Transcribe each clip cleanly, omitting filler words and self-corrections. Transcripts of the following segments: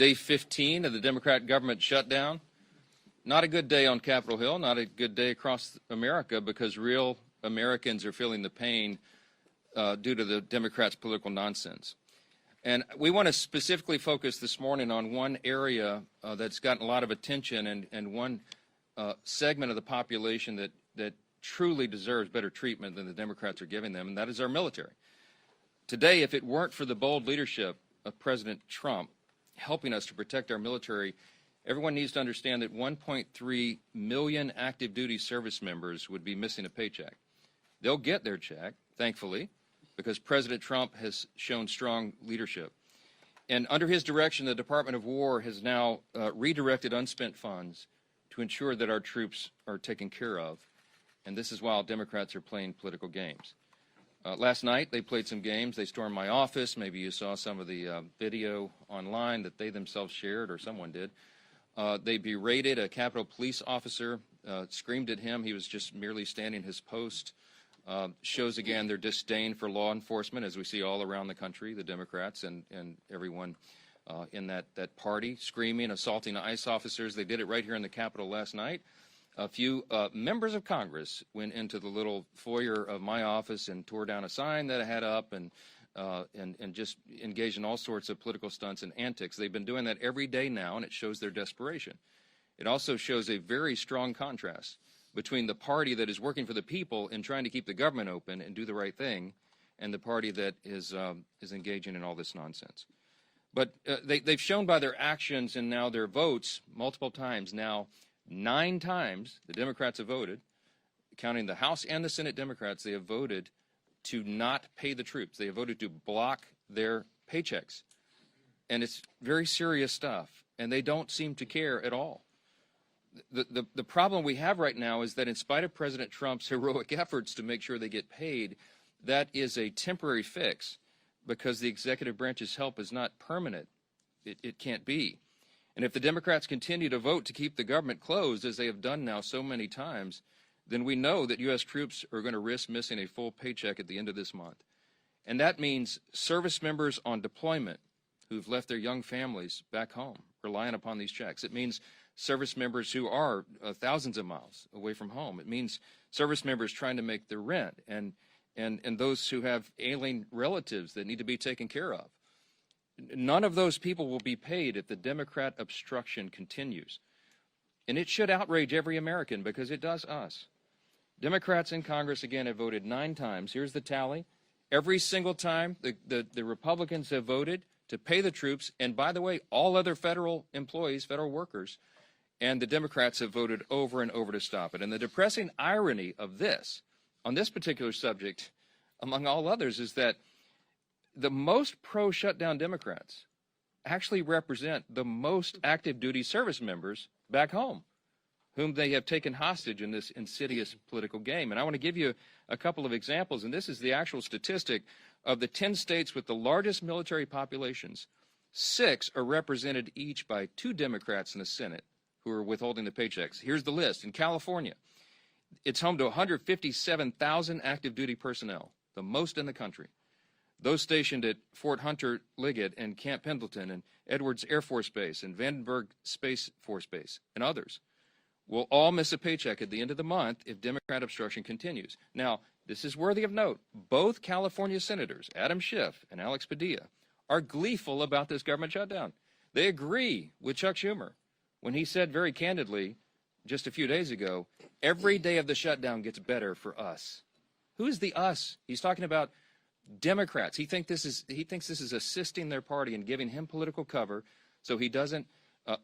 Day 15 of the Democrat government shutdown. Not a good day on Capitol Hill, not a good day across America, because real Americans are feeling the pain due to the Democrats' political nonsense. And we want to specifically focus this morning on one area that's gotten a lot of attention, and one segment of the population that truly deserves better treatment than the Democrats are giving them, and that is our military. Today, if it weren't for the bold leadership of President Trump helping us to protect our military, everyone needs to understand that 1.3 million active duty service members would be missing a paycheck. They'll get their check, thankfully, because President Trump has shown strong leadership. And under his direction, the Department of War has now redirected unspent funds to ensure that our troops are taken care of. And this is while Democrats are playing political games. Last night, they played some games. They stormed my office. Maybe you saw some of the video online that they themselves shared, or someone did. They berated a Capitol Police officer, screamed at him. He was just merely standing his post. Shows again their disdain for law enforcement, as we see all around the country, the Democrats and everyone in that party, screaming, assaulting ICE officers. They did it right here in the Capitol last night. A few members of Congress went into the little foyer of my office and tore down a sign that I had up, and just engaged in all sorts of political stunts and antics. They've been doing that every day now, and it shows their desperation. It also shows a very strong contrast between the party that is working for the people and trying to keep the government open and do the right thing, and the party that is engaging in all this nonsense. But they've shown by their actions and now their votes multiple times now. 9 times the Democrats have voted, counting the House and the Senate Democrats, they have voted to not pay the troops. They have voted to block their paychecks. And it's very serious stuff, and they don't seem to care at all. The problem we have right now is that in spite of President Trump's heroic efforts to make sure they get paid, that is a temporary fix, because the executive branch's help is not permanent. It can't be. And if the Democrats continue to vote to keep the government closed, as they have done now so many times, then we know that U.S. troops are going to risk missing a full paycheck at the end of this month. And that means service members on deployment who've left their young families back home, relying upon these checks. It means service members who are thousands of miles away from home. It means service members trying to make their rent, and those who have ailing relatives that need to be taken care of. None of those people will be paid if the Democrat obstruction continues. And it should outrage every American, because it does us. Democrats in Congress, again, have voted 9 times. Here's the tally. Every single time the Republicans have voted to pay the troops, and by the way, all other federal employees, federal workers, and the Democrats have voted over and over to stop it. And the depressing irony of this, on this particular subject, among all others, is that the most pro-shutdown Democrats actually represent the most active duty service members back home, whom they have taken hostage in this insidious political game. And I want to give you a couple of examples, and this is the actual statistic of the 10 states with the largest military populations. 6 are represented each by 2 Democrats in the Senate who are withholding the paychecks. Here's the list. In California, it's home to 157,000 active duty personnel, the most in the country. Those stationed at Fort Hunter Liggett and Camp Pendleton and Edwards Air Force Base and Vandenberg Space Force Base and others will all miss a paycheck at the end of the month if Democrat obstruction continues. Now, this is worthy of note. Both California senators, Adam Schiff and Alex Padilla, are gleeful about this government shutdown. They agree with Chuck Schumer when he said very candidly just a few days ago, every day of the shutdown gets better for us. Who is the us? He's talking about Democrats. He thinks this is assisting their party and giving him political cover so he doesn't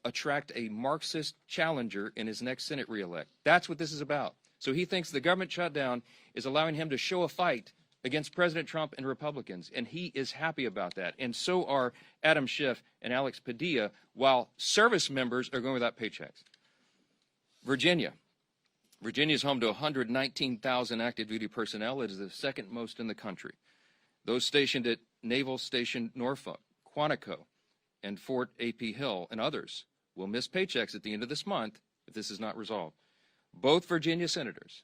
attract a Marxist challenger in his next Senate reelect. That's what this is about. So he thinks the government shutdown is allowing him to show a fight against President Trump and Republicans, and he is happy about that. And so are Adam Schiff and Alex Padilla, while service members are going without paychecks. Virginia is home to 119,000 active duty personnel. It is the second most in the country. Those stationed at Naval Station Norfolk, Quantico, and Fort A.P. Hill, and others will miss paychecks at the end of this month if this is not resolved. Both Virginia senators,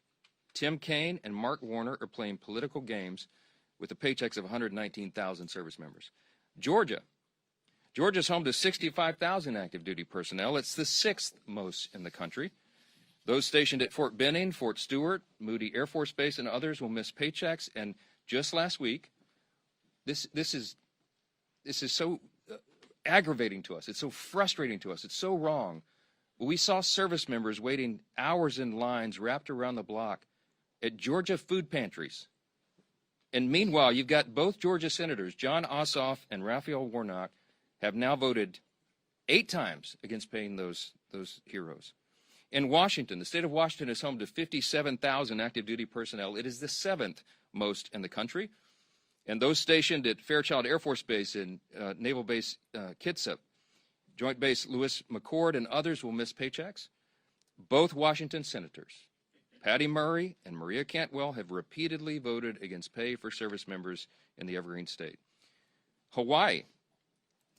Tim Kaine and Mark Warner, are playing political games with the paychecks of 119,000 service members. Georgia Georgia's home to 65,000 active duty personnel. It's the 6th most in the country. Those stationed at Fort Benning, Fort Stewart, Moody Air Force Base, and others will miss paychecks. And just last week, this is so aggravating to us. It's so frustrating to us. It's so wrong. We saw service members waiting hours in lines wrapped around the block at Georgia food pantries. And meanwhile, you've got both Georgia senators, John Ossoff and Raphael Warnock, have now voted 8 times against paying those heroes. In Washington, the state of Washington is home to 57,000 active duty personnel. It is the 7th most in the country. And those stationed at Fairchild Air Force Base and Naval Base Kitsap, Joint Base Lewis McChord, and others will miss paychecks. Both Washington senators, Patty Murray and Maria Cantwell, have repeatedly voted against pay for service members in the Evergreen State. Hawaii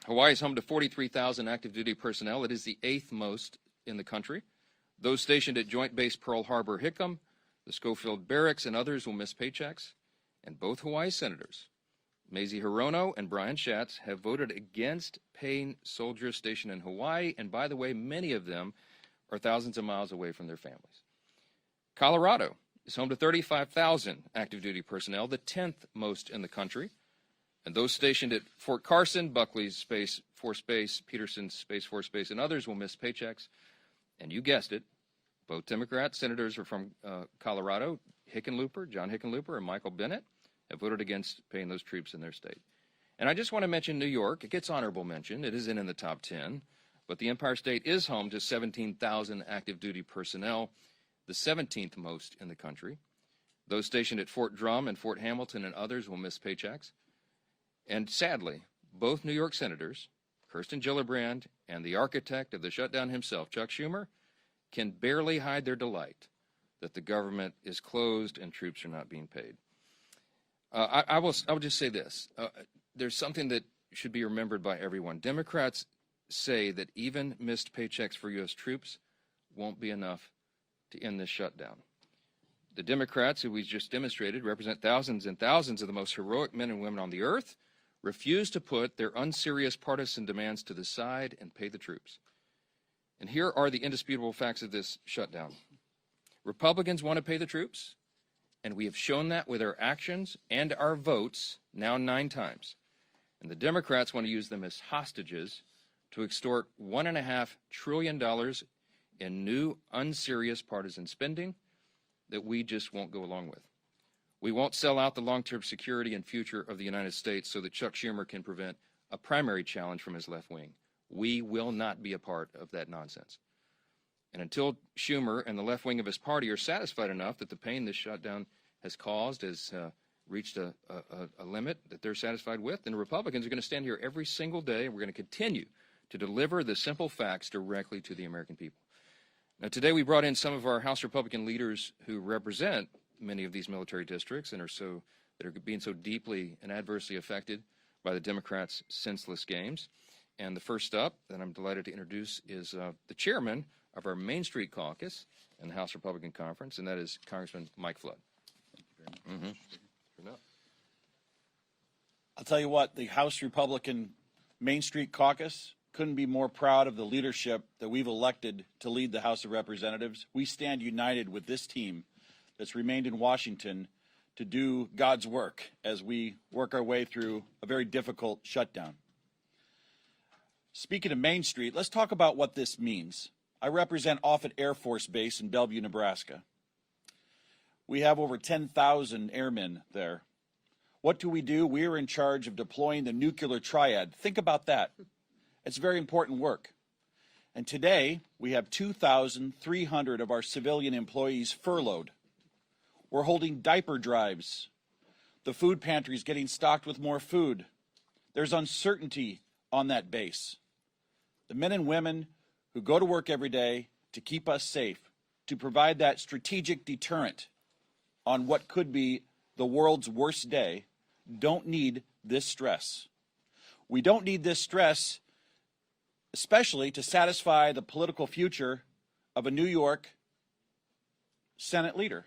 is home to 43,000 active duty personnel. It is the 8th most in the country. Those stationed at Joint Base Pearl Harbor Hickam, the Schofield Barracks, and others will miss paychecks. And both Hawaii senators, Mazie Hirono and Brian Schatz, have voted against paying soldiers stationed in Hawaii. And by the way, many of them are thousands of miles away from their families. Colorado is home to 35,000 active duty personnel, the 10th most in the country. And those stationed at Fort Carson, Buckley's Space Force Base, Peterson's Space Force Base, and others will miss paychecks. And you guessed it, both Democrat senators are from Colorado. John Hickenlooper and Michael Bennett have voted against paying those troops in their state. And I just want to mention New York. It gets honorable mention. It isn't in the top 10, but the Empire State is home to 17,000 active duty personnel, the 17th most in the country. Those stationed at Fort Drum and Fort Hamilton and others will miss paychecks. And sadly, both New York senators, Kirsten Gillibrand and the architect of the shutdown himself, Chuck Schumer, can barely hide their delight that the government is closed and troops are not being paid. I will just say this. There's something that should be remembered by everyone. Democrats say that even missed paychecks for U.S. troops won't be enough to end this shutdown. The Democrats, who we just demonstrated, represent thousands and thousands of the most heroic men and women on the earth, refuse to put their unserious partisan demands to the side and pay the troops. And here are the indisputable facts of this shutdown. Republicans want to pay the troops, and we have shown that with our actions and our votes now 9 times. And the Democrats want to use them as hostages to extort $1.5 trillion in new unserious partisan spending that we just won't go along with. We won't sell out the long-term security and future of the United States so that Chuck Schumer can prevent a primary challenge from his left wing. We will not be a part of that nonsense. And until Schumer and the left wing of his party are satisfied enough that the pain this shutdown has caused has reached a limit that they're satisfied with, then Republicans are going to stand here every single day, and we're going to continue to deliver the simple facts directly to the American people. Now, today we brought in some of our House Republican leaders who represent many of these military districts and that are being so deeply and adversely affected by the Democrats' senseless games. And the first up that I'm delighted to introduce is the chairman of our Main Street Caucus in the House Republican Conference, and that is Congressman Mike Flood. Thank you very much. I'll tell you what, the House Republican Main Street Caucus couldn't be more proud of the leadership that we've elected to lead the House of Representatives. We stand united with this team that's remained in Washington to do God's work as we work our way through a very difficult shutdown. Speaking of Main Street, let's talk about what this means. I represent Offutt Air Force Base in Bellevue, Nebraska. We have over 10,000 airmen there. What do? We are in charge of deploying the nuclear triad. Think about that. It's very important work. And today, we have 2,300 of our civilian employees furloughed. We're holding diaper drives. The food pantry is getting stocked with more food. There's uncertainty on that base. The men and women who go to work every day to keep us safe, to provide that strategic deterrent on what could be the world's worst day, don't need this stress. We don't need this stress, especially to satisfy the political future of a New York Senate leader.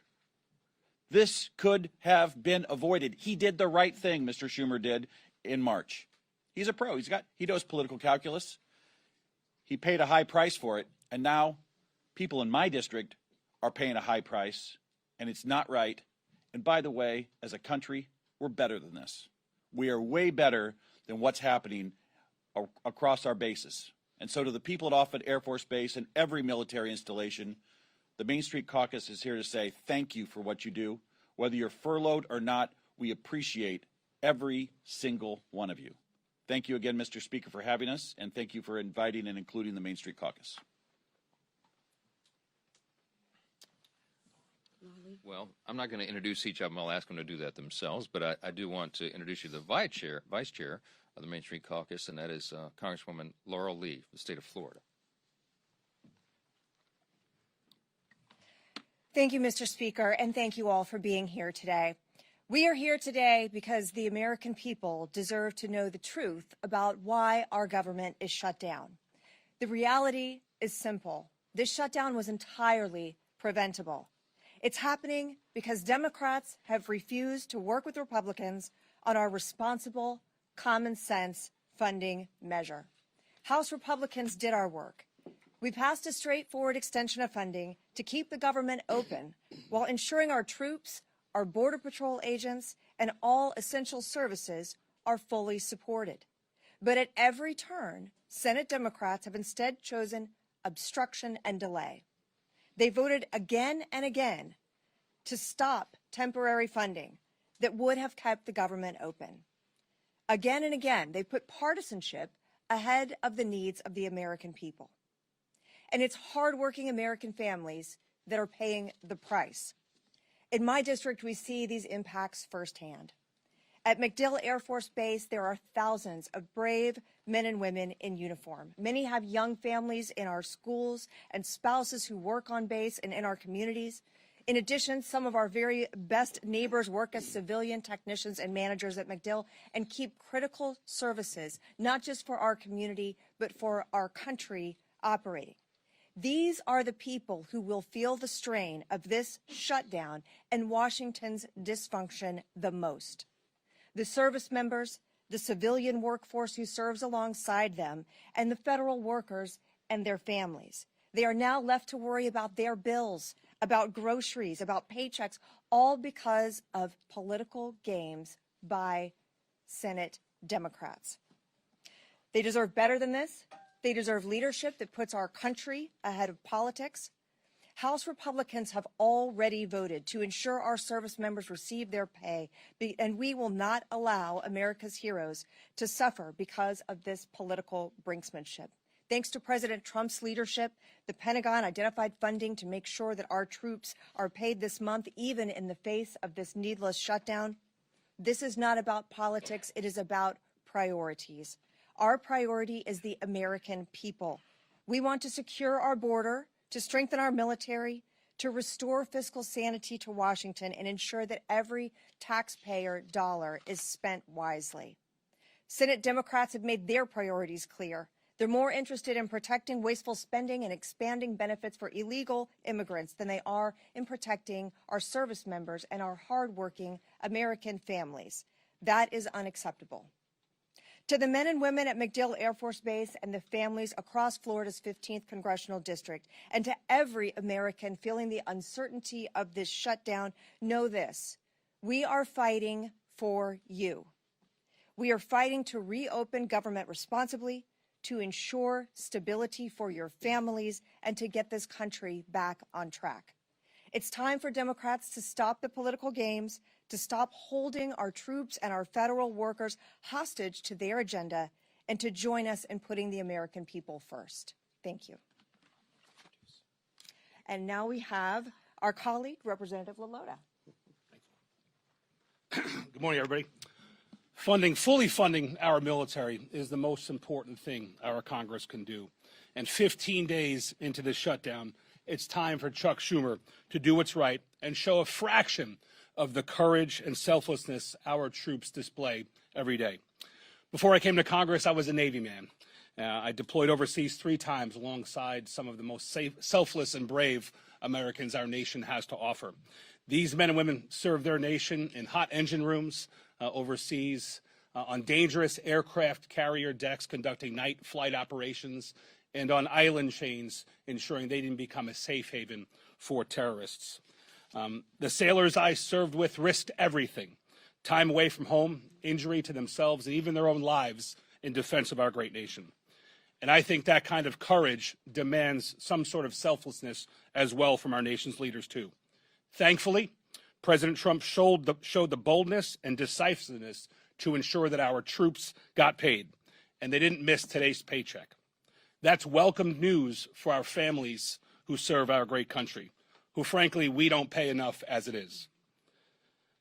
This could have been avoided. He did the right thing, Mr. Schumer did in March. He's a pro. He knows political calculus. He paid a high price for it, and now people in my district are paying a high price, and it's not right. And by the way, as a country, we're better than this. We are way better than what's happening across our bases. And so to the people at Offutt Air Force Base and every military installation, the Main Street Caucus is here to say thank you for what you do. Whether you're furloughed or not, we appreciate every single one of you. Thank you again, Mr. Speaker, for having us, and thank you for inviting and including the Main Street Caucus. Well, I'm not going to introduce each of them. I'll ask them to do that themselves, but I do want to introduce you to the vice chair of the Main Street Caucus, and that is Congresswoman Laurel Lee, the state of Florida. Thank you, Mr. Speaker, and thank you all for being here today. We are here today because the American people deserve to know the truth about why our government is shut down. The reality is simple. This shutdown was entirely preventable. It's happening because Democrats have refused to work with Republicans on our responsible, common sense funding measure. House Republicans did our work. We passed a straightforward extension of funding to keep the government open while ensuring our troops, our Border Patrol agents, and all essential services are fully supported. But at every turn, Senate Democrats have instead chosen obstruction and delay. They voted again and again to stop temporary funding that would have kept the government open. Again and again, they put partisanship ahead of the needs of the American people. And it's hardworking American families that are paying the price. In my district, we see these impacts firsthand. At MacDill Air Force Base, there are thousands of brave men and women in uniform. Many have young families in our schools and spouses who work on base and in our communities. In addition, some of our very best neighbors work as civilian technicians and managers at MacDill and keep critical services, not just for our community, but for our country operating. These are the people who will feel the strain of this shutdown and Washington's dysfunction the most. The service members, the civilian workforce who serves alongside them, and the federal workers and their families. They are now left to worry about their bills, about groceries, about paychecks, all because of political games by Senate Democrats. They deserve better than this. They deserve leadership that puts our country ahead of politics. House Republicans have already voted to ensure our service members receive their pay, and we will not allow America's heroes to suffer because of this political brinksmanship. Thanks to President Trump's leadership, the Pentagon identified funding to make sure that our troops are paid this month, even in the face of this needless shutdown. This is not about politics. It is about priorities. Our priority is the American people. We want to secure our border, to strengthen our military, to restore fiscal sanity to Washington, and ensure that every taxpayer dollar is spent wisely. Senate Democrats have made their priorities clear. They're more interested in protecting wasteful spending and expanding benefits for illegal immigrants than they are in protecting our service members and our hardworking American families. That is unacceptable. To the men and women at MacDill Air Force Base and the families across Florida's 15th Congressional District, and to every American feeling the uncertainty of this shutdown, know this: we are fighting for you. We are fighting to reopen government responsibly, to ensure stability for your families, and to get this country back on track. It's time for Democrats to stop the political games, to stop holding our troops and our federal workers hostage to their agenda, and to join us in putting the American people first. Thank you. And now we have our colleague, Representative LaLota. Good morning, everybody. Fully funding our military is the most important thing our Congress can do. And 15 days into this shutdown, it's time for Chuck Schumer to do what's right and show a fraction of the courage and selflessness our troops display every day. Before I came to Congress, I was a Navy man. I deployed overseas 3 times alongside some of the most selfless and brave Americans our nation has to offer. These men and women serve their nation in hot engine rooms overseas, on dangerous aircraft carrier decks conducting night flight operations, and on island chains ensuring they didn't become a safe haven for terrorists. The sailors I served with risked everything, time away from home, injury to themselves, and even their own lives in defense of our great nation. And I think that kind of courage demands some sort of selflessness as well from our nation's leaders, too. Thankfully, President Trump showed the boldness and decisiveness to ensure that our troops got paid, and they didn't miss today's paycheck. That's welcome news for our families who serve our great country, who, frankly, we don't pay enough as it is.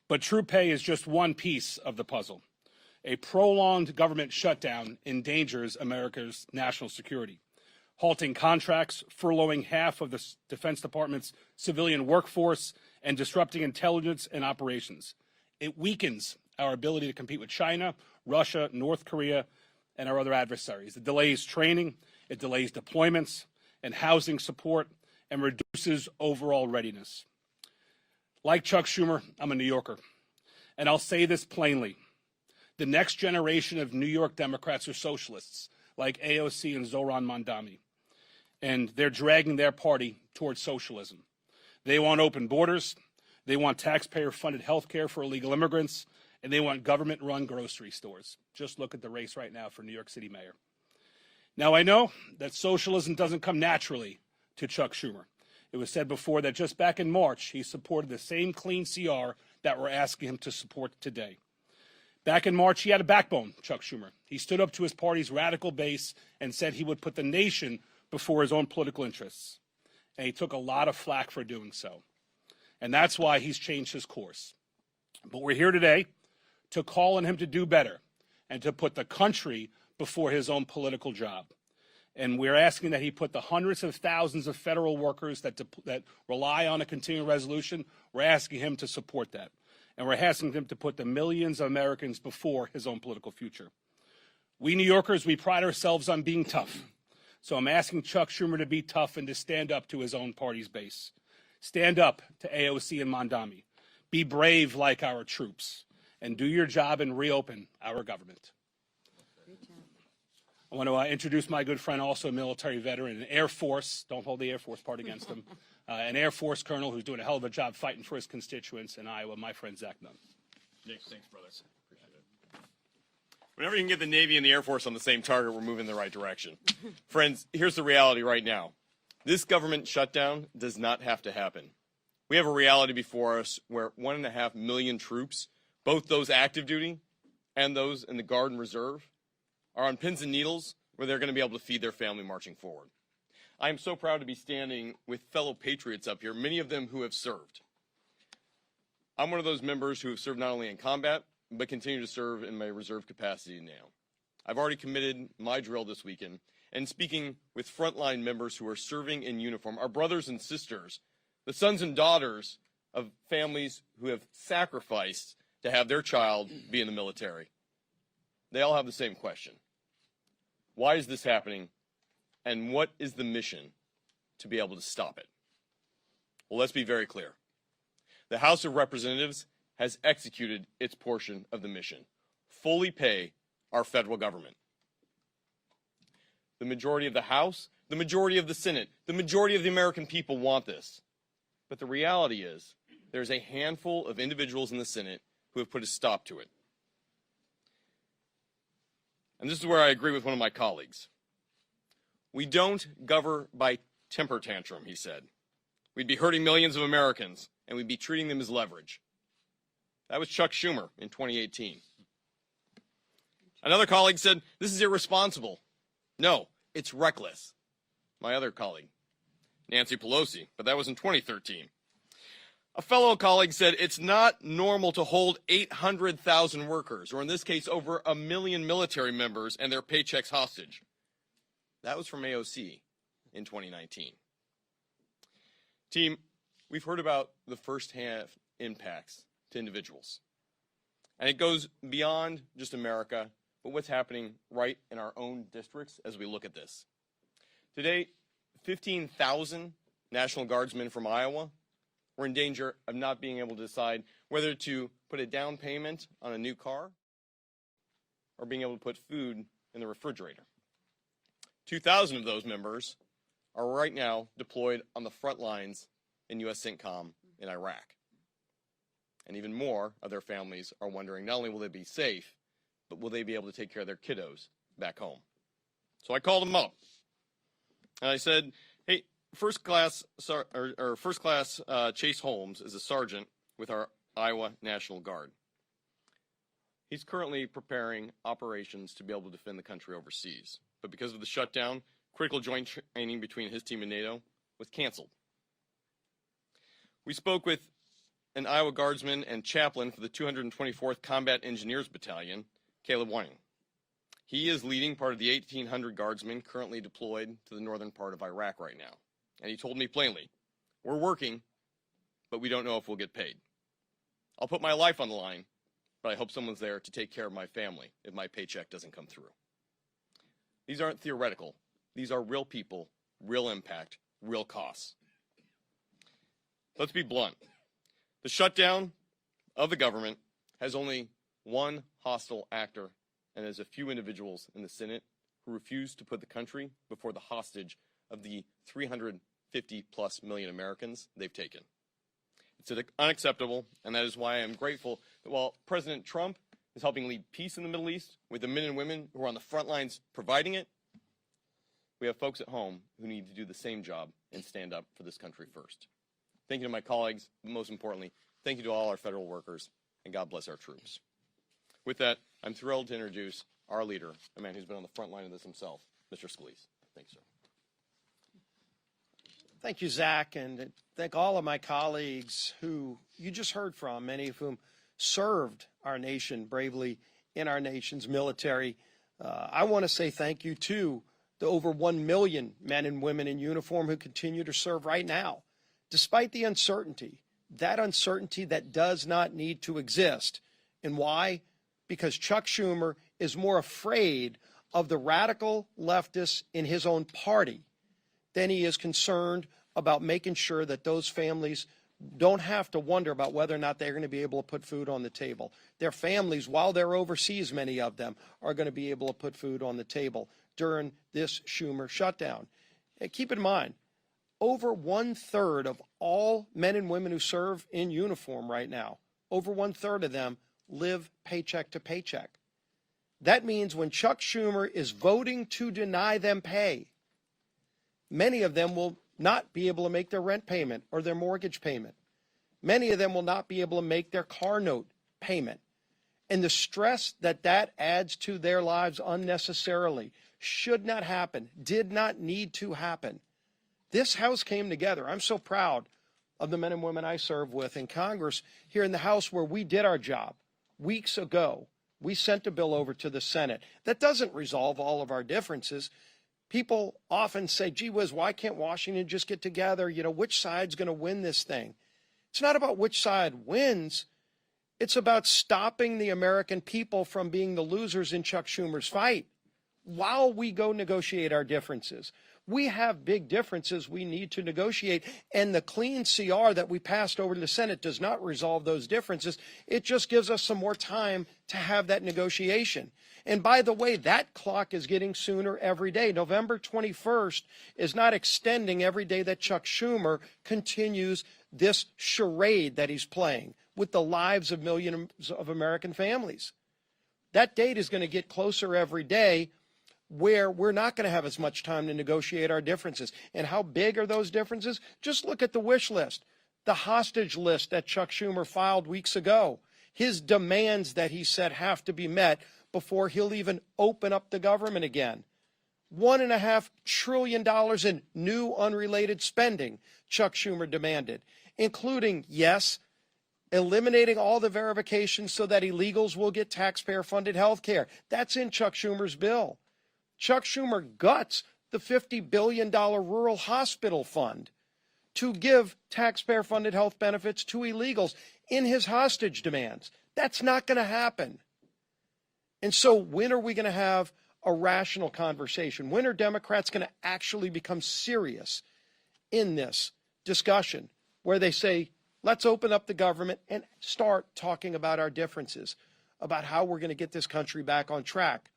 But troop pay is just one piece of the puzzle. A prolonged government shutdown endangers America's national security, halting contracts, furloughing half of the Defense Department's civilian workforce, and disrupting intelligence and operations. It weakens our ability to compete with China, Russia, North Korea, and our other adversaries. It delays training, it delays deployments and housing support, and reduces overall readiness. Like Chuck Schumer, I'm a New Yorker, and I'll say this plainly. The next generation of New York Democrats are socialists, like AOC and Zohran Mamdani, and they're dragging their party towards socialism. They want open borders, they want taxpayer-funded health care for illegal immigrants, and they want government-run grocery stores. Just look at the race right now for New York City mayor. Now, I know that socialism doesn't come naturally to Chuck Schumer. It was said before that just back in March, he supported the same clean CR that we're asking him to support today. Back in March, he had a backbone, Chuck Schumer. He stood up to his party's radical base and said he would put the nation before his own political interests. And he took a lot of flack for doing so. And that's why he's changed his course. But we're here today to call on him to do better and to put the country before his own political job. And we're asking that he put the hundreds of thousands of federal workers that rely on a continuing resolution, we're asking him to support that. And we're asking him to put the millions of Americans before his own political future. We New Yorkers, we pride ourselves on being tough. So I'm asking Chuck Schumer to be tough and to stand up to his own party's base. Stand up to AOC and Mamdani. Be brave like our troops. And do your job and reopen our government. I want to introduce my good friend, also a military veteran, an Air Force, don't hold the Air Force part against him, an Air Force colonel who's doing a hell of a job fighting for his constituents in Iowa, my friend Zach Nunn. Nick, thanks, brother. Appreciate it. Whenever you can get the Navy and the Air Force on the same target, we're moving in the right direction. Friends, here's the reality right now. This government shutdown does not have to happen. We have a reality before us where 1.5 million troops, both those active duty and those in the Guard and Reserve, are on pins and needles where they're going to be able to feed their family marching forward. I am so proud to be standing with fellow patriots up here, many of them who have served. I'm one of those members who have served not only in combat, but continue to serve in my reserve capacity now. I've already committed my drill this weekend, and speaking with frontline members who are serving in uniform, our brothers and sisters, the sons and daughters of families who have sacrificed to have their child be in the military. They all have the same question. Why is this happening, and what is the mission to be able to stop it? Well, let's be very clear. The House of Representatives has executed its portion of the mission. Fully pay our federal government. The majority of the House, the majority of the Senate, the majority of the American people want this. But the reality is, there's a handful of individuals in the Senate who have put a stop to it. And this is where I agree with one of my colleagues. We don't govern by temper tantrum, he said. We'd be hurting millions of Americans, and we'd be treating them as leverage. That was Chuck Schumer in 2018. Another colleague said, this is irresponsible. No, it's reckless. My other colleague, Nancy Pelosi, but that was in 2013. A fellow colleague said it's not normal to hold 800,000 workers, or in this case, over 1 million military members and their paychecks hostage. That was from AOC in 2019. Team, we've heard about the first-hand impacts to individuals. And it goes beyond just America, but what's happening right in our own districts as we look at this. Today, 15,000 National Guardsmen from Iowa were in danger of not being able to decide whether to put a down payment on a new car are being able to put food in the refrigerator. 2,000 of those members are right now deployed on the front lines in U.S. CENTCOM in Iraq. And even more of their families are wondering not only will they be safe, but will they be able to take care of their kiddos back home? So I called them up, and I said, "Hey, First Class Chase Holmes is a sergeant with our Iowa National Guard. He's currently preparing operations to be able to defend the country overseas, but because of the shutdown, critical joint training between his team and NATO was canceled. We spoke with an Iowa Guardsman and chaplain for the 224th Combat Engineers Battalion, Caleb Whiting. He is leading part of the 1,800 Guardsmen currently deployed to the northern part of Iraq right now. And he told me plainly, we're working, but we don't know if we'll get paid. I'll put my life on the line, but I hope someone's there to take care of my family if my paycheck doesn't come through." These aren't theoretical. These are real people, real impact, real costs. Let's be blunt. The shutdown of the government has only one hostile actor, and there's a few individuals in the Senate who refuse to put the country before the hostage of the 350+ million Americans they've taken. It's unacceptable, and that is why I am grateful that while President Trump is helping lead peace in the Middle East with the men and women who are on the front lines providing it, we have folks at home who need to do the same job and stand up for this country first. Thank you to my colleagues, but most importantly, thank you to all our federal workers, and God bless our troops. With that, I'm thrilled to introduce our leader, a man who's been on the front line of this himself, Mr. Scalise. Thanks, sir. Thank you, Zach, and thank all of my colleagues who you just heard from, many of whom served our nation bravely in our nation's military. I want to say thank you to the over 1 million men and women in uniform who continue to serve right now, despite the uncertainty, that uncertainty that does not need to exist. And why? Because Chuck Schumer is more afraid of the radical leftists in his own party than he is concerned about making sure that those families don't have to wonder about whether or not they're going to be able to put food on the table. Their families, while they're overseas, many of them, are going to be able to put food on the table during this Schumer shutdown. And keep in mind, over 1/3 of all men and women who serve in uniform right now, over 1/3 of them live paycheck to paycheck. That means when Chuck Schumer is voting to deny them pay, many of them will not be able to make their rent payment or their mortgage payment. Many of them will not be able to make their car note payment. And the stress that that adds to their lives unnecessarily should not happen, did not need to happen. This House came together. I'm so proud of the men and women I serve with in Congress here in the House where we did our job. Weeks ago, we sent a bill over to the Senate. That doesn't resolve all of our differences. People often say, gee whiz, why can't Washington just get together? You know, which side's going to win this thing? It's not about which side wins. It's about stopping the American people from being the losers in Chuck Schumer's fight while we go negotiate our differences. We have big differences we need to negotiate, and the clean CR that we passed over to the Senate does not resolve those differences. It just gives us some more time to have that negotiation. And by the way, that clock is getting sooner every day. November 21st is not extending every day that Chuck Schumer continues this charade that he's playing with the lives of millions of American families. That date is going to get closer every day, where we're not going to have as much time to negotiate our differences. And how big are those differences? Just look at the wish list, the hostage list that Chuck Schumer filed weeks ago, his demands that he said have to be met before he'll even open up the government again. $1.5 trillion in new unrelated spending Chuck Schumer demanded, including, yes, eliminating all the verifications so that illegals will get taxpayer-funded health care. That's in Chuck Schumer's bill. Chuck Schumer guts the $50 billion rural hospital fund to give taxpayer-funded health benefits to illegals in his hostage demands. That's not going to happen. And so when are we going to have a rational conversation? When are Democrats going to actually become serious in this discussion where they say, let's open up the government and start talking about our differences? about how we're going to get this country back on track.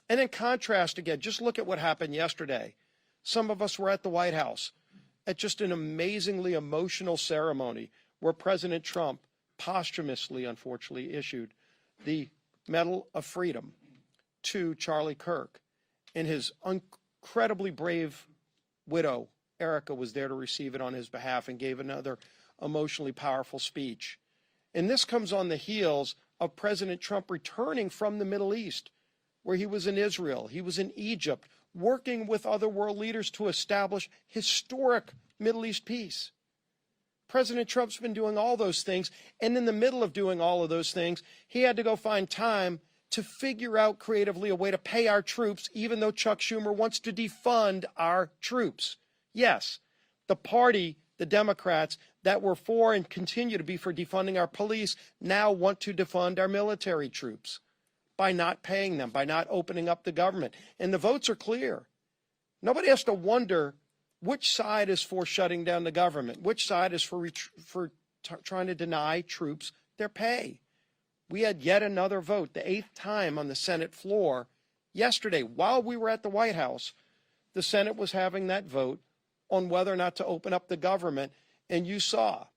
And then contrast again, just look at what happened yesterday. Some of us were at the White House at just an amazingly emotional ceremony where President Trump posthumously, unfortunately, issued the Medal of Freedom to Charlie Kirk. And his incredibly brave widow, Erica, was there to receive it on his behalf and gave another emotionally powerful speech. And this comes on the heels of President Trump returning from the Middle East, where he was in Israel, he was in Egypt, working with other world leaders to establish historic Middle East peace. President Trump's been doing all those things, and in the middle of doing all of those things, he had to go find time to figure out creatively a way to pay our troops, even though Chuck Schumer wants to defund our troops. Yes, the party, the Democrats, that were for and continue to be for defunding our police now want to defund our military troops by not paying them, by not opening up the government. And the votes are clear. Nobody has to wonder which side is for shutting down the government, which side is for trying to deny troops their pay. We had yet another vote, the 8th time on the Senate floor yesterday. While we were at the White House, the Senate was having that vote on whether or not to open up the government. And you saw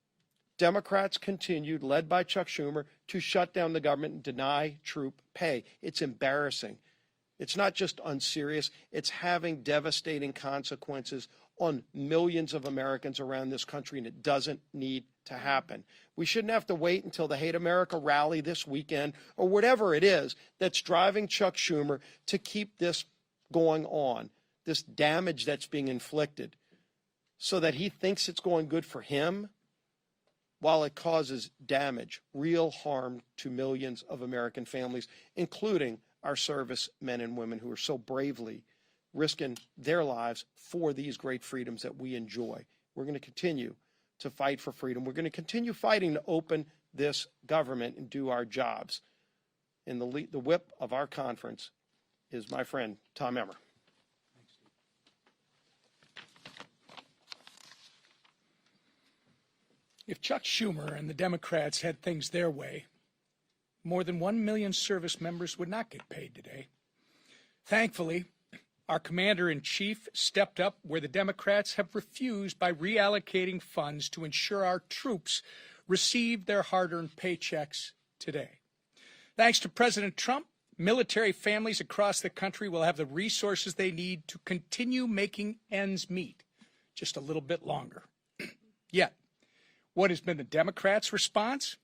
Democrats continued, led by Chuck Schumer, to shut down the government and deny troop pay. It's embarrassing. It's not just unserious. It's having devastating consequences on millions of Americans around this country, and it doesn't need to happen. We shouldn't have to wait until the Hate America rally this weekend or whatever it is that's driving Chuck Schumer to keep this going on, this damage that's being inflicted, so that he thinks it's going good for him while it causes damage, real harm to millions of American families, including our service men and women who are so bravely risking their lives for these great freedoms that we enjoy. We're going to continue to fight for freedom. We're going to continue fighting to open this government and do our jobs. And the whip of our conference is my friend, Tom Emmer. If Chuck Schumer and the Democrats had things their way, more than 1 million service members would not get paid today. Thankfully, our commander-in-chief stepped up where the Democrats have refused by reallocating funds to ensure our troops receive their hard-earned paychecks today. Thanks to President Trump, military families across the country will have the resources they need to continue making ends meet just a little bit longer. Yet, what has been the Democrats' response?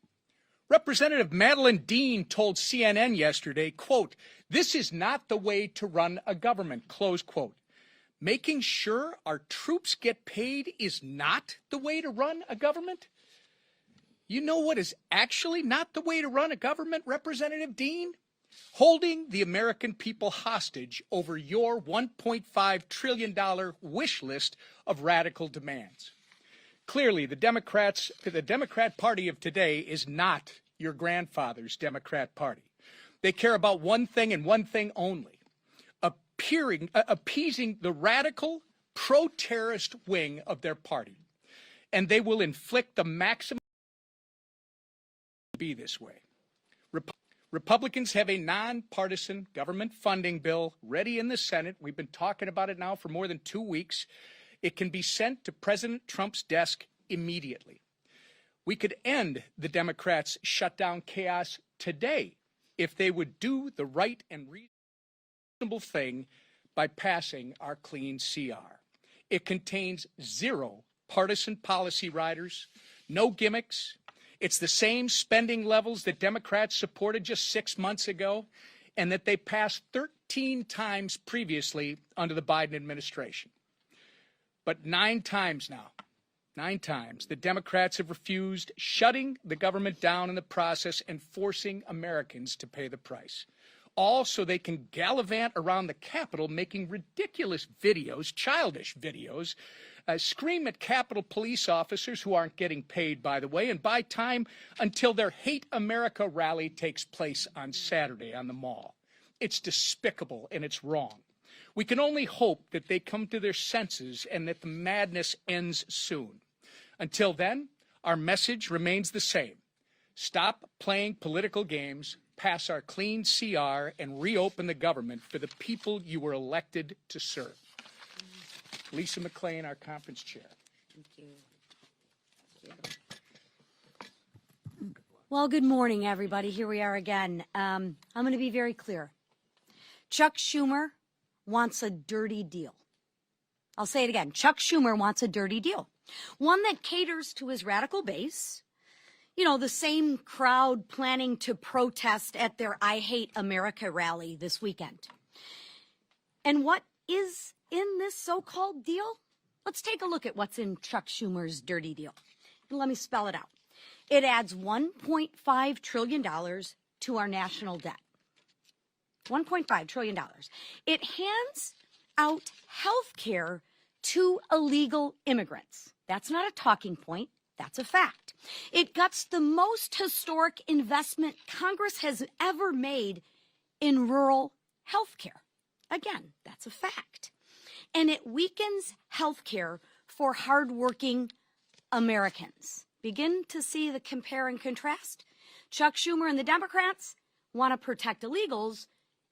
Representative Madeleine Dean told CNN yesterday, quote, "This is not the way to run a government," close quote. Making sure our troops get paid is not the way to run a government? You know what is actually not the way to run a government, Representative Dean? Holding the American people hostage over your $1.5 trillion wish list of radical demands. Clearly, the Democrat Party of today is not your grandfather's Democrat Party. They care about one thing and one thing only, appeasing the radical, pro-terrorist wing of their party. And they will inflict the maximum be this way. Republicans have a nonpartisan government funding bill ready in the Senate. We've been talking about it now for more than 2 weeks. It can be sent to President Trump's desk immediately. We could end the Democrats' shutdown chaos today if they would do the right and reasonable thing by passing our clean CR. It contains 0 partisan policy riders, no gimmicks. It's the same spending levels that Democrats supported just 6 months ago and that they passed 13 times previously under the Biden administration. But 9 times now, 9 times, the Democrats have refused, shutting the government down in the process and forcing Americans to pay the price. All so they can gallivant around the Capitol making ridiculous videos, childish videos, scream at Capitol police officers who aren't getting paid, by the way, and buy time until their Hate America rally takes place on Saturday on the Mall. It's despicable and it's wrong. We can only hope that they come to their senses and that the madness ends soon. Until then, our message remains the same. Stop playing political games, pass our clean CR and reopen the government for the people you were elected to serve. Lisa McClain, our conference chair. Well, good morning, everybody. Here we are again. I'm going to be very clear. Chuck Schumer wants a dirty deal. I'll say it again. Chuck Schumer wants a dirty deal, one that caters to his radical base. You know, the same crowd planning to protest at their I Hate America rally this weekend. And what is in this so-called deal? Let's take a look at what's in Chuck Schumer's dirty deal. And let me spell it out. It adds $1.5 trillion to our national debt. $1.5 trillion. It hands out health care to illegal immigrants. That's not a talking point. That's a fact. It guts the most historic investment Congress has ever made in rural health care. Again, that's a fact. And it weakens health care for hardworking Americans. Begin to see the compare and contrast? Chuck Schumer and the Democrats want to protect illegals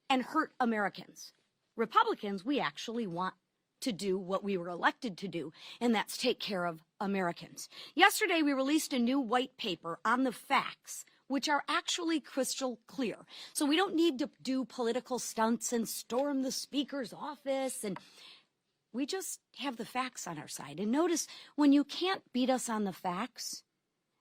and hurt Americans. Republicans, we actually want to do what we were elected to do, and that's take care of Americans. Yesterday, we released a new white paper on the facts, which are actually crystal clear. So we don't need to do political stunts and storm the speaker's office, and we just have the facts on our side. And notice, when you can't beat us on the facts,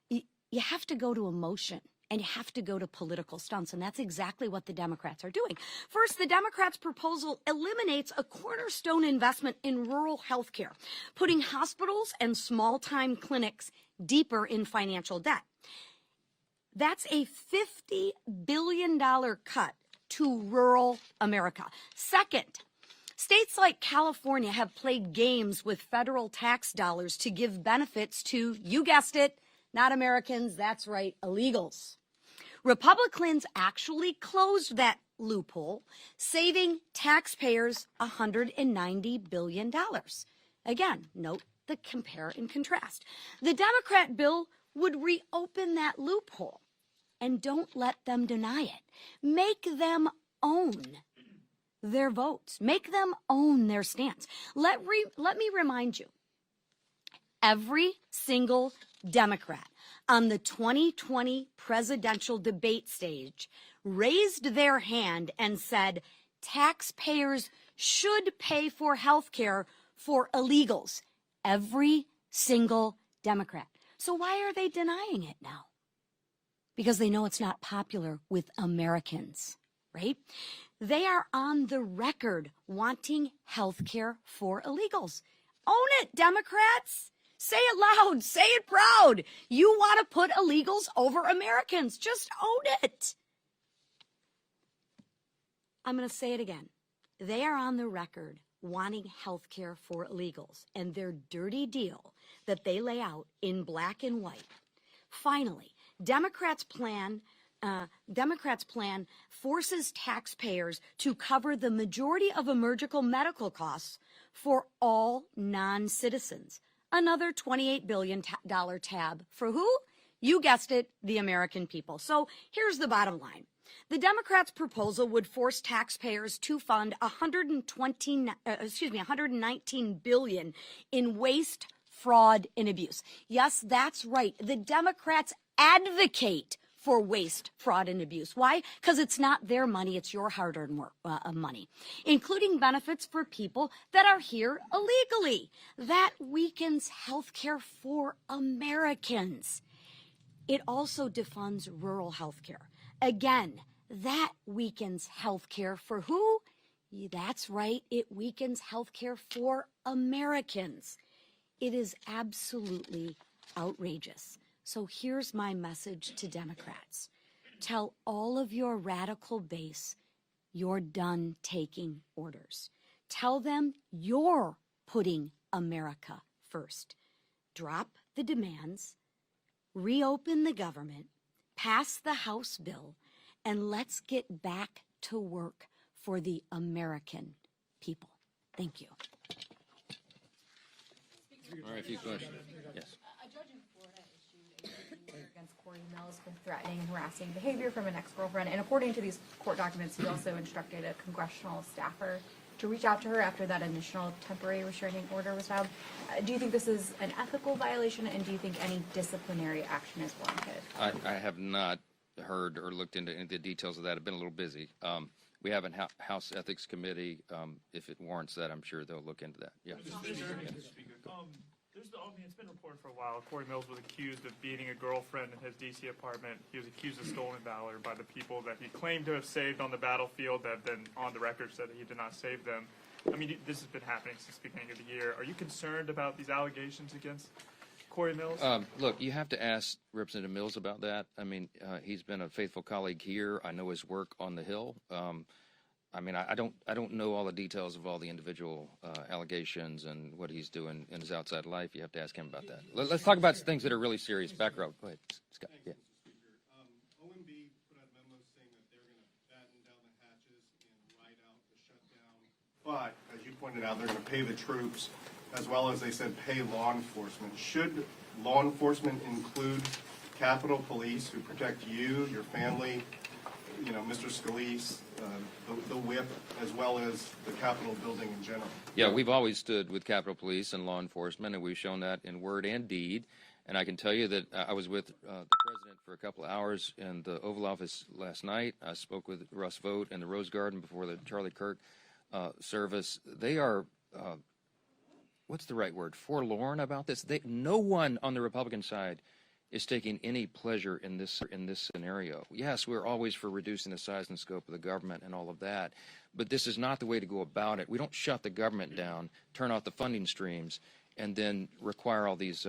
you have to go to emotion. And you have to go to political stunts, and that's exactly what the Democrats are doing. First, the Democrats' proposal eliminates a cornerstone investment in rural health care, putting hospitals and small-time clinics deeper in financial debt. That's a $50 billion cut to rural America. Second, states like California have played games with federal tax dollars to give benefits to, you guessed it, not Americans, that's right, illegals. Republicans actually closed that loophole, saving taxpayers $190 billion. Again, note the compare and contrast. The Democrat bill would reopen that loophole, and don't let them deny it. Make them own their votes. Make them own their stance. Let me remind you, every single Democrat on the 2020 presidential debate stage raised their hand and said taxpayers should pay for health care for illegals. Every single Democrat. So why are they denying it now? Because they know it's not popular with Americans, right? They are on the record wanting health care for illegals. Own it, Democrats. Say it loud. Say it proud. You want to put illegals over Americans. Just own it. I'm going to say it again. They are on the record wanting health care for illegals, and their dirty deal that they lay out in black and white. Finally, Democrats' plan forces taxpayers to cover the majority of emergency medical costs for all non-citizens. Another $28 billion tab for who? You guessed it, the American people. So here's the bottom line. The Democrats' proposal would force taxpayers to fund $119 billion in waste, fraud, and abuse. Yes, that's right. The Democrats advocate for waste, fraud, and abuse. Why? Because it's not their money, it's your hard-earned money, including benefits for people that are here illegally. That weakens health care for Americans. It also defunds rural health care. Again, that weakens health care for who? That's right, it weakens health care for Americans. It is absolutely outrageous. So here's my message to Democrats. Tell all of your radical base you're done taking orders. Tell them you're putting America first. Drop the demands, reopen the government, pass the House bill, and let's get back to work for the American people. Thank you. All right, a few questions. Yes. A judge in Florida issued a against Corey Mills for threatening, harassing behavior from an ex-girlfriend. And according to these court documents, he also instructed a congressional staffer to reach out to her after that initial temporary restraining order was filed. Do you think this is an ethical violation, and do you think any disciplinary action is warranted? I have not heard or looked into any of the details of that. I've been a little busy. We have a House Ethics Committee. If it warrants that, I'm sure they'll look into that. Yeah. It's been reported for a while. Corey Mills was accused of beating a girlfriend in his D.C. apartment. He was accused of stolen valor by the people that he claimed to have saved on the battlefield that then on the record said that he did not save them. I mean, this has been happening since the beginning of the year. Are you concerned about these allegations against Corey Mills? Look, you have to ask Representative Mills about that. I mean, he's been a faithful colleague here. I know his work on the Hill. I mean, I don't know all the details of all the individual allegations and what he's doing in his outside life. You have to ask him about that. Let's talk about things that are really serious. Back row. Go ahead, Scott. Yeah. OMB put out memos saying that they're going to batten down the hatches and ride out the shutdown. But, as you pointed out, they're going to pay the troops, as well as they said pay law enforcement. Should law enforcement include Capitol Police, who protect you, your family, you know, Mr. Scalise, the whip, as well as the Capitol building in general? Yeah, we've always stood with Capitol Police and law enforcement, and we've shown that in word and deed. And I can tell you that I was with the president for a couple of hours in the Oval Office last night. I spoke with Russ Vought in the Rose Garden before the Charlie Kirk service. They are, what's the right word, forlorn about this. No one on the Republican side is taking any pleasure in this scenario. Yes, we're always for reducing the size and scope of the government and all of that, but this is not the way to go about it. We don't shut the government down, turn off the funding streams, and then require all these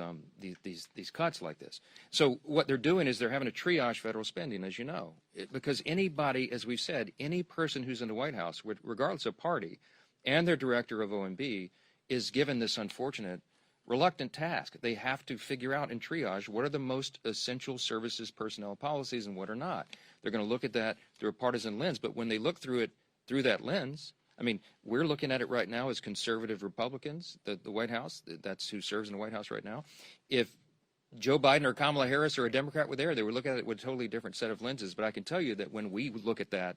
cuts like this. So what they're doing is they're having to triage federal spending, as you know, because anybody, as we've said, any person who's in the White House, regardless of party, and their director of OMB, is given this unfortunate reluctant task. They have to figure out and triage what are the most essential services personnel policies and what are not. They're going to look at that through a partisan lens, but when they look through it through that lens, I mean, we're looking at it right now as conservative Republicans, the White House, that's who serves in the White House right now. If Joe Biden or Kamala Harris or a Democrat were there, they would look at it with a totally different set of lenses. But I can tell you that when we look at that,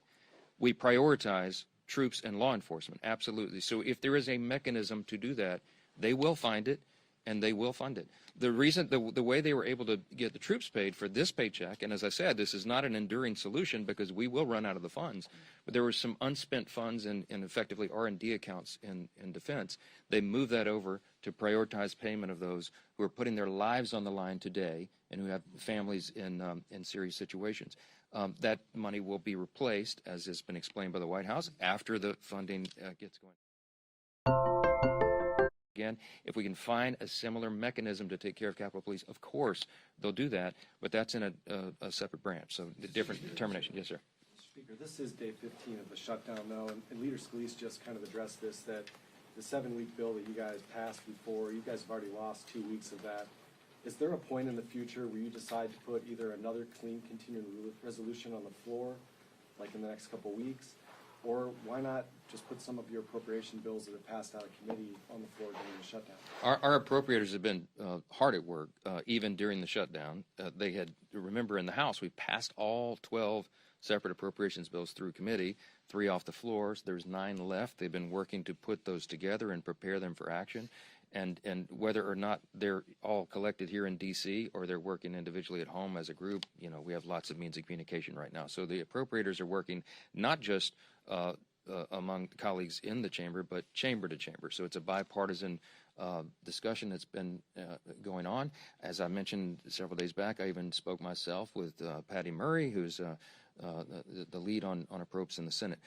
we prioritize troops and law enforcement, absolutely. So if there is a mechanism to do that, they will find it, and they will fund it. The reason, the way they were able to get the troops paid for this paycheck, and as I said, this is not an enduring solution because we will run out of the funds, but there were some unspent funds in effectively R&D accounts in defense. They moved that over to prioritize payment of those who are putting their lives on the line today and who have families in serious situations. That money will be replaced, as has been explained by the White House, after the funding gets going. Again, if we can find a similar mechanism to take care of Capitol Police, of course they'll do that, but that's in a separate branch, so the different determination. Yes, sir. Speaker, this is day 15 of the shutdown now, and Leader Scalise just kind of addressed this, that the 7-week bill that you guys passed before, you guys have already lost 2 weeks of that. Is there a point in the future where you decide to put either another clean continuing resolution on the floor, like in the next couple weeks, or why not just put some of your appropriation bills that have passed out of committee on the floor during the shutdown? Our appropriators have been hard at work, even during the shutdown. They had, remember in the House, we passed all 12 separate appropriations bills through committee, 3 off the floor. So there's 9 left. They've been working to put those together and prepare them for action. And whether or not they're all collected here in D.C. or they're working individually at home as a group, you know, we have lots of means of communication right now. So the appropriators are working not just among colleagues in the chamber, but chamber to chamber. So it's a bipartisan discussion that's been going on. As I mentioned several days back, I even spoke myself with Patty Murray, who's the lead on appropriations in the Senate,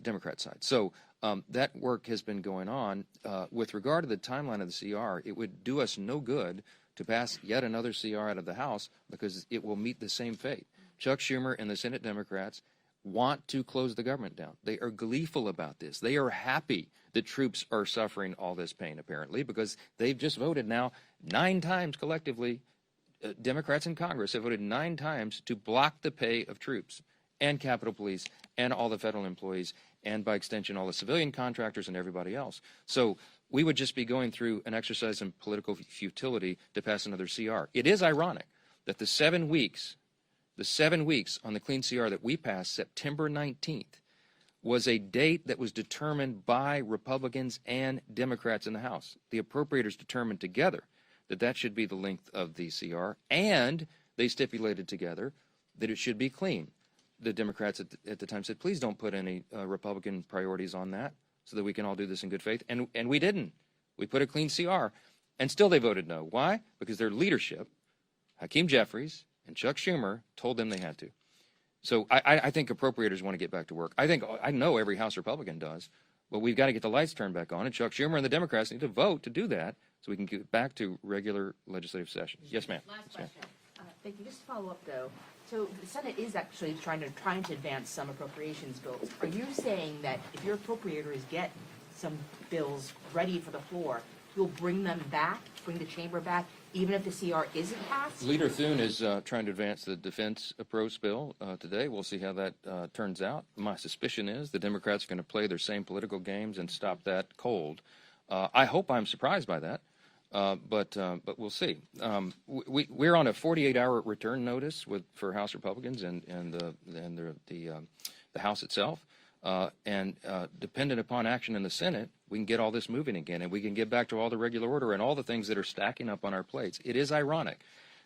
Democrat side. So that work has been going on. With regard to the timeline of the CR, it would do us no good to pass yet another CR out of the House because it will meet the same fate. Chuck Schumer and the Senate Democrats want to close the government down. They are gleeful about this. They are happy that troops are suffering all this pain, apparently, because they've just voted now 9 times collectively. Democrats in Congress have voted 9 times to block the pay of troops and Capitol Police and all the federal employees and, by extension, all the civilian contractors and everybody else. So we would just be going through an exercise in political futility to pass another CR. It is ironic that the 7 weeks on the clean CR that we passed September 19th was a date that was determined by Republicans and Democrats in the House. The appropriators determined together that that should be the length of the CR, and they stipulated together that it should be clean. The Democrats at the time said, please don't put any Republican priorities on that so that we can all do this in good faith. And we didn't. We put a clean CR, and still they voted no. Why? Because their leadership, Hakeem Jeffries and Chuck Schumer, told them they had to. So I think appropriators want to get back to work. I know every House Republican does, but we've got to get the lights turned back on, and Chuck Schumer and the Democrats need to vote to do that so we can get back to regular legislative session. Yes, ma'am. Last question. Thank you. Just to follow up, though. So the Senate is actually trying to advance some appropriations bills. Are you saying that if your appropriators get some bills ready for the floor, you'll bring them back, bring the chamber back, even if the CR isn't passed? Leader Thune is trying to advance the defense approach bill today. We'll see how that turns out. My suspicion is the Democrats are going to play their same political games and stop that cold. I hope I'm surprised by that, but we'll see. We're on a 48-hour return notice for House Republicans and the House itself. And dependent upon action in the Senate, we can get all this moving again, and we can get back to all the regular order and all the things that are stacking up on our plates. It is ironic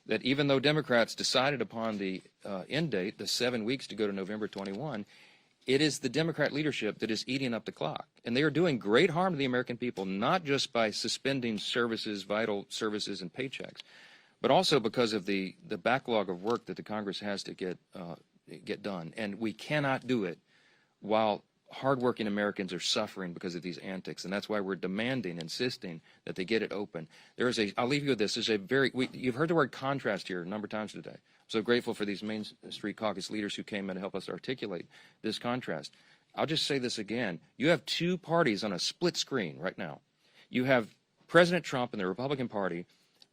that even though Democrats decided upon the end date, the 7 weeks to go to November 21, it is the Democrat leadership that is eating up the clock. And they are doing great harm to the American people, not just by suspending services, vital services and paychecks, but also because of the backlog of work that the Congress has to get done. And we cannot do it while hardworking Americans are suffering because of these antics, and that's why we're demanding, insisting that they get it open. I'll leave you with this. You've heard the word contrast here a number of times today. I'm so grateful for these Main Street Caucus leaders who came in to help us articulate this contrast. I'll just say this again. You have two parties on a split screen right now. You have President Trump and the Republican Party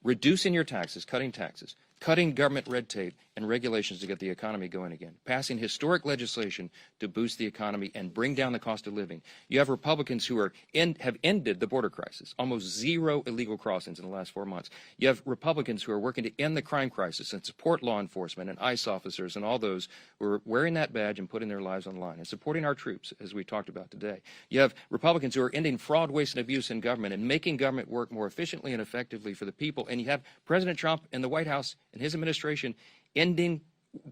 reducing your taxes, cutting government red tape and regulations to get the economy going again, passing historic legislation to boost the economy and bring down the cost of living. You have Republicans who have ended the border crisis, almost zero illegal crossings in the last 4 months. You have Republicans who are working to end the crime crisis and support law enforcement and ICE officers and all those who are wearing that badge and putting their lives on the line and supporting our troops, as we talked about today. You have Republicans who are ending fraud, waste, and abuse in government and making government work more efficiently and effectively for the people. And you have President Trump and the White House and his administration ending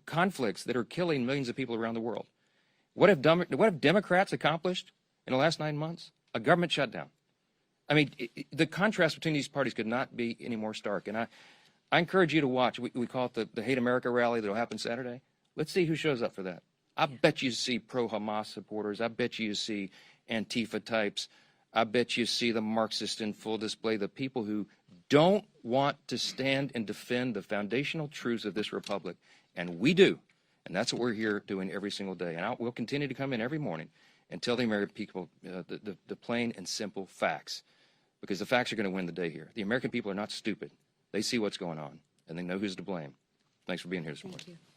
conflicts that are killing millions of people around the world. What have Democrats accomplished in the last 9 months? A government shutdown. I mean, the contrast between these parties could not be any more stark. And I encourage you to watch. We call it the Hate America rally that will happen Saturday. Let's see who shows up for that. I bet you see pro-Hamas supporters. I bet you see Antifa types. I bet you see the Marxists in full display, the people who don't want to stand and defend the foundational truths of this republic. And we do. And that's what we're here doing every single day. And we'll continue to come in every morning and tell the American people the plain and simple facts, because the facts are going to win the day here. The American people are not stupid. They see what's going on, and they know who's to blame. Thanks for being here this morning. Thank you.